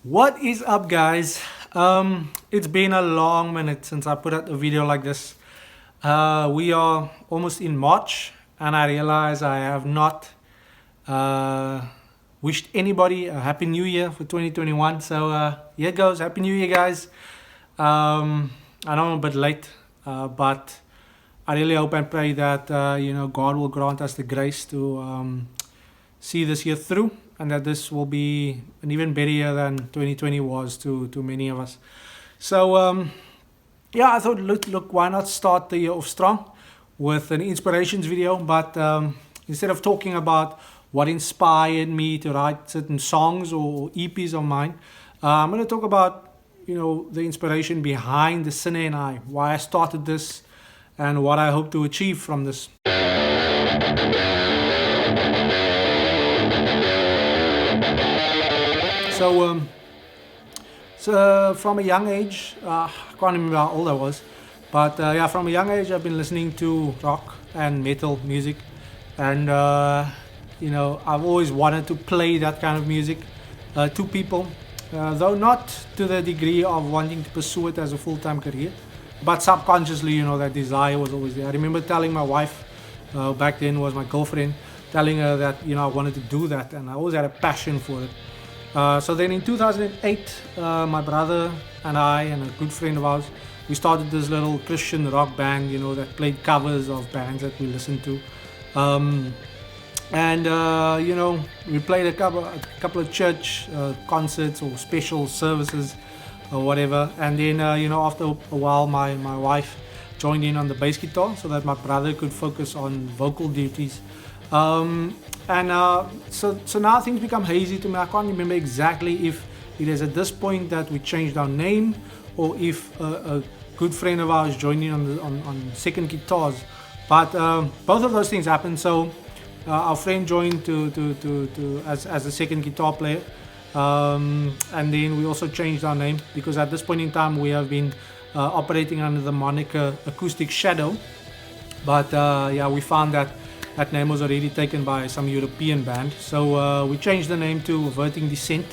What is up, guys? It's been a long minute since I put out a video like this. We are almost in March, and I realize I have not uh, wished anybody a happy new year for 2021. So here goes. Happy New Year, guys. I know I'm a bit late, but I really hope and pray that God will grant us the grace to see this year through, and that this will be an even better year than 2020 was to many of us. So yeah, I thought, look, why not start the year off strong with an inspirations video? But instead of talking about what inspired me to write certain songs or EPs of mine, I'm going to talk about the inspiration behind the Sinner and I, why I started this, and what I hope to achieve from this. So, from a young age, I can't remember how old I was, but yeah, from a young age, I've been listening to rock and metal music, and I've always wanted to play that kind of music to people, though not to the degree of wanting to pursue it as a full-time career, but subconsciously, that desire was always there. I remember telling my wife, back then was my girlfriend, telling her that I wanted to do that, and I always had a passion for it. So then in 2008, my brother and I and a good friend of ours, we started this little Christian rock band, that played covers of bands that we listened to. And we played a couple of church concerts or special services or whatever. And then, after a while, my wife joined in on the bass guitar so that my brother could focus on vocal duties. So now things become hazy to me. I can't remember exactly if it is at this point that we changed our name, or if a good friend of ours joined in on second guitars. But both of those things happened. So our friend joined as a second guitar player, and then we also changed our name, because at this point in time we have been operating under the moniker Acoustic Shadow. But yeah, we found that name was already taken by some European band, so we changed the name to Averting Descent,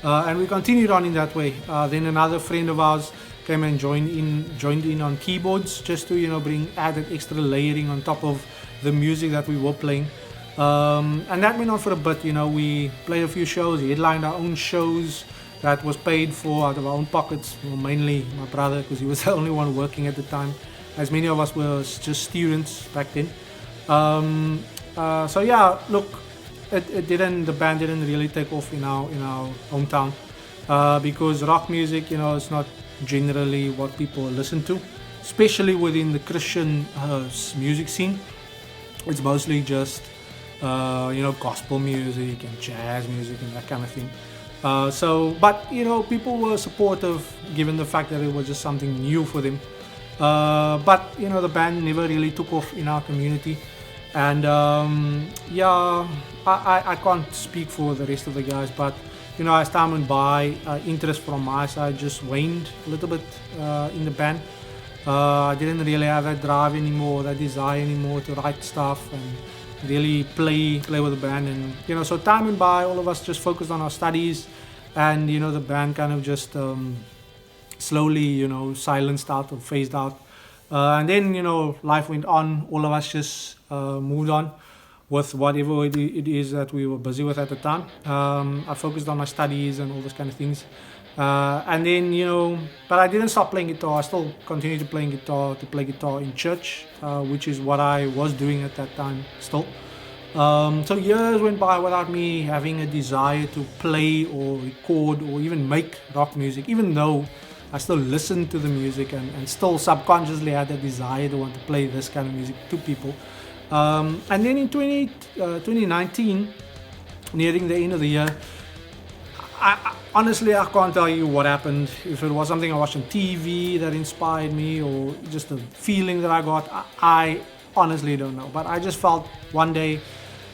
and we continued on in that way. Then another friend of ours came and joined in on keyboards, just to bring added extra layering on top of the music that we were playing. And that went on for a bit. We played a few shows, headlined our own shows that was paid for out of our own pockets. Well, mainly my brother, because he was the only one working at the time, as many of us were just students back then. So yeah, look, the band didn't really take off in our hometown, because rock music, it's not generally what people listen to, especially within the Christian music scene. It's mostly just gospel music and jazz music and that kind of thing. But people were supportive, given the fact that it was just something new for them. But the band never really took off in our community. And yeah, I can't speak for the rest of the guys, but as time went by, interest from my side just waned a little bit in the band. I didn't really have that drive anymore, that desire anymore to write stuff and really play with the band. And so time went by, all of us just focused on our studies, and the band kind of just slowly silenced out or phased out. And then life went on. All of us just moved on with whatever it is that we were busy with at the time. I focused on my studies and all those kind of things. And then but I didn't stop playing guitar. I still continued to play guitar in church, which is what I was doing at that time still. So years went by without me having a desire to play or record or even make rock music, even though I still listened to the music and still subconsciously had a desire to want to play this kind of music to people. And then in 2019, nearing the end of the year, honestly, I can't tell you what happened. If it was something I watched on TV that inspired me, or just a feeling that I got, I honestly don't know. But I just felt one day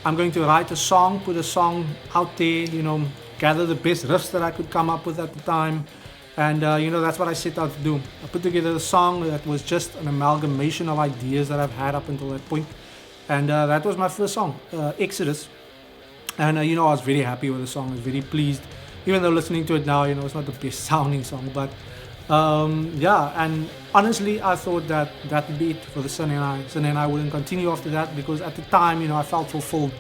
I'm going to write a song, put a song out there, gather the best riffs that I could come up with at the time. And that's what I set out to do. I put together a song that was just an amalgamation of ideas that I've had up until that point. And that was my first song, Exodus. And I was very happy with the song. I was very pleased even though listening to it now, you know, it's not the best sounding song, but yeah. And honestly, I thought that that would be it for the Sunny and I. Sunny and I wouldn't continue after that, because at the time, you know, I felt fulfilled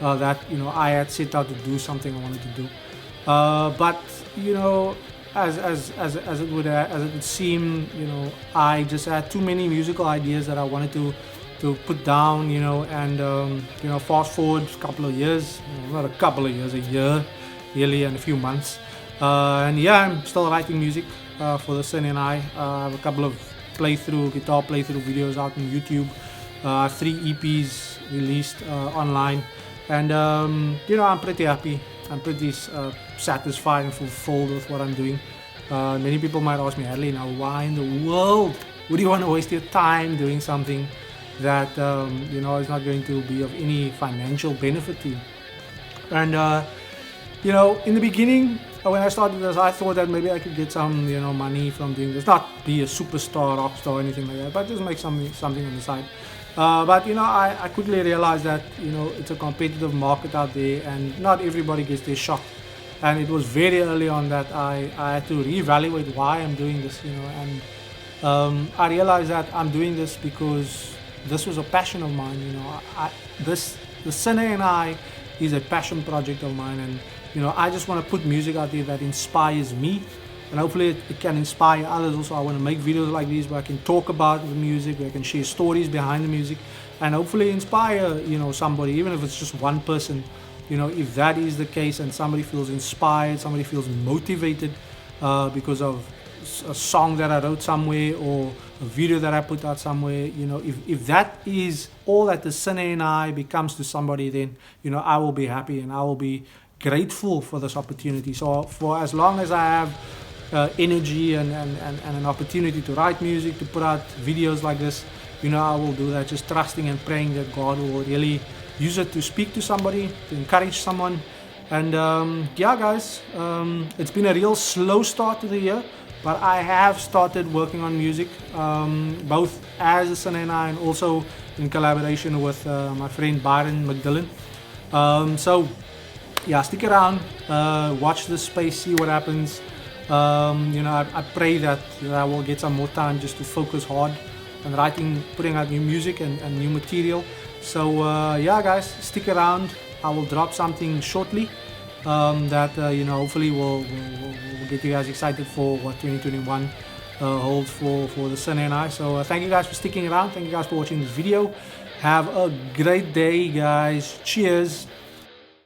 that, you know, I had set out to do something I wanted to do. But you know, as it would seem, you know, I just had too many musical ideas that I wanted to put down, you know. And you know, fast forward a couple of years, not a couple of years, a year really, and a few months, and yeah, I'm still writing music for the Sunny and I. I have a couple of guitar playthrough videos out on YouTube, 3 EPs released online, and you know, I'm pretty happy. I'm pretty satisfied and fulfilled with what I'm doing. Many people might ask me, Hadley, now why in the world would you want to waste your time doing something that you know, is not going to be of any financial benefit to you? And you know, in the beginning, when I started this, I thought that maybe I could get some, you know, money from doing this. Not be a superstar, rock star, or anything like that, but just make something on the side. But you know, I quickly realized that, you know, it's a competitive market out there, and not everybody gets their shot. And it was very early on that I had to reevaluate why I'm doing this, you know. And I realized that I'm doing this because this was a passion of mine, you know. The Sunny and I is a passion project of mine, and you know, I just want to put music out there that inspires me, and hopefully it can inspire others also. I want to make videos like these where I can talk about the music, where I can share stories behind the music, and hopefully inspire, you know, somebody, even if it's just one person. You know, if that is the case and somebody feels inspired, somebody feels motivated because of a song that I wrote somewhere, or a video that I put out somewhere, you know, if that is all that the Sunny and I becomes to somebody, then, you know, I will be happy and I will be grateful for this opportunity. So for as long as I have energy and an opportunity to write music, to put out videos like this, you know, I will do that, just trusting and praying that God will really use it to speak to somebody, to encourage someone. And yeah, guys, it's been a real slow start to the year, but I have started working on music, both as a Sunny and I, and also in collaboration with my friend Byron McDillan. So yeah, stick around, watch this space, see what happens. You know, I pray that, you know, I will get some more time just to focus hard on writing, putting out new music and new material. So yeah, guys, stick around. I will drop something shortly that you know, hopefully will get you guys excited for what 2021 holds for the Sunny and I. So thank you guys for sticking around. Thank you guys for watching this video. Have a great day, guys. Cheers.